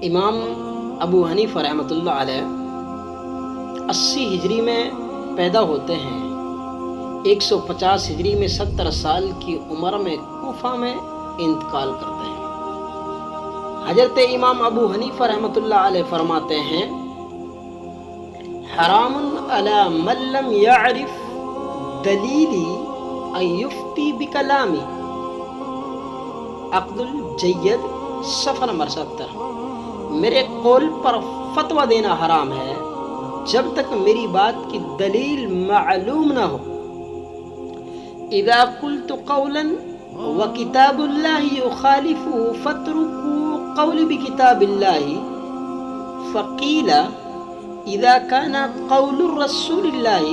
امام ابو حنیفہ رحمۃ اللہ علیہ 80 ہجری میں پیدا ہوتے ہیں، 150 ہجری میں 70 سال کی عمر میں کوفہ میں انتقال کرتے ہیں۔ حضرت امام ابو حنیفہ رحمۃ اللہ علیہ فرماتے ہیں، حرام علی من لم یعرف دلیلی ان یفتی بکلامی، عقد الجید صفحہ نمبر 70۔ میرے قول پر فتویٰ دینا حرام ہے جب تک میری بات کی دلیل معلوم نہ ہو۔ اذا قلت قولا وکتاب اللہ یخالفہ فاترکوا قولی بکتاب اللہ، فقیل اذا كان قول الرسول اللہ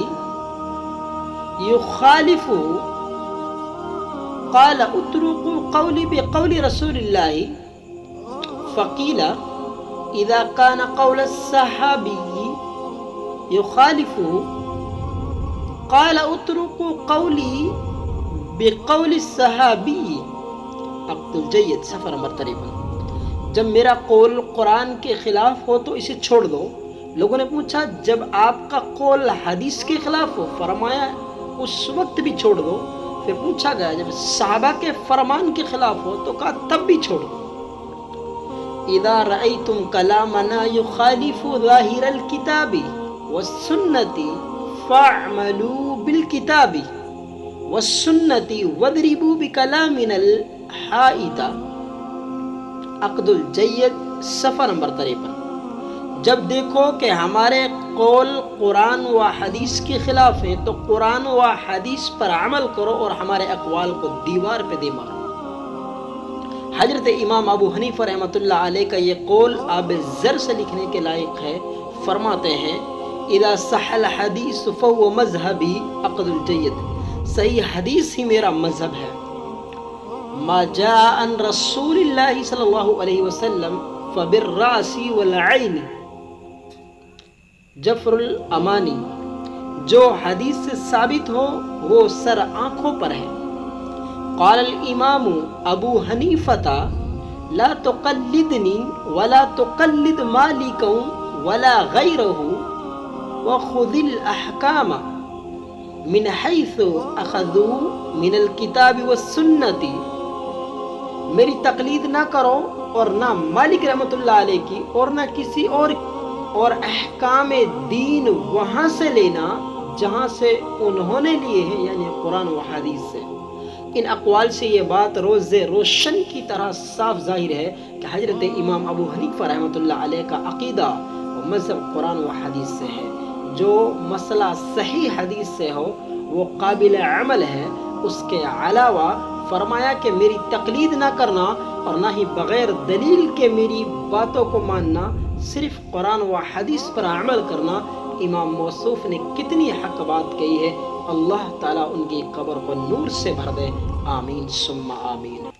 یخالفہ قال اترکوا قولی بقول رسول اللہ، فقیل اذا كان قول الصحابی یخالفہ قال اترکوا قولی بقول الصحابی، عقد الجید صفحہ نمبر 53۔ جب میرا قول قرآن کے خلاف ہو تو اسے چھوڑ دو۔ لوگوں نے پوچھا جب آپ کا قول حدیث کے خلاف ہو؟ فرمایا اس وقت بھی چھوڑ دو۔ پھر پوچھا گیا جب صحابہ کے فرمان کے خلاف ہو تو کہا تب بھی چھوڑ دو۔ اذا رأيتم كلامنا يخالف ظاهر الكتاب والسنة فاعملوا بالكتاب والسنة واضربوا بكلامنا الحائط، عقد الجید صفحہ نمبر 53۔ جب دیکھو کہ ہمارے قول قرآن و حدیث کے خلاف ہیں تو قرآن و حدیث پر عمل کرو اور ہمارے اقوال کو دیوار پہ دے مارو۔ حضرت امام ابو حنیفہ رحمۃ اللہ علیہ کا یہ قول آب زر سے لکھنے کے لائق ہے۔ فرماتے ہیں، اذا صح الحدیث فهو مذہبی، عقد الجید، صحیح حدیث ہی میرا مذہب ہے۔ ما جاء عن رسول اللہ صلی اللہ علیہ وسلم فبالراس والعین، جفر الامانی، جو حدیث سے ثابت ہو وہ سر آنکھوں پر ہے۔ قال الامام ابو حنیفہ لا تقلدنی ولا تقلد مالکا ولا غیرہ وخذ الاحکام من حیث اخذوا من الکتاب والسنت، میری تقلید نہ کرو اور نہ مالک رحمۃ اللہ علیہ کی اور نہ کسی اور احکام دین وہاں سے لینا جہاں سے انہوں نے لیے ہیں، یعنی قرآن و حدیث سے۔ ان اقوال سے یہ بات روز روشن کی طرح صاف ظاہر ہے کہ حضرت امام ابو حنیفہ رحمۃ اللہ علیہ کا عقیدہ و مذہب قرآن و حدیث سے ہے۔ جو مسئلہ صحیح حدیث سے ہو وہ قابل عمل ہے۔ اس کے علاوہ فرمایا کہ میری تقلید نہ کرنا اور نہ ہی بغیر دلیل کے میری باتوں کو ماننا، صرف قرآن و حدیث پر عمل کرنا۔ امام موصوف نے کتنی حق بات کہی ہے۔ اللہ تعالیٰ ان کی قبر کو نور سے بھر دے، آمین ثم آمین۔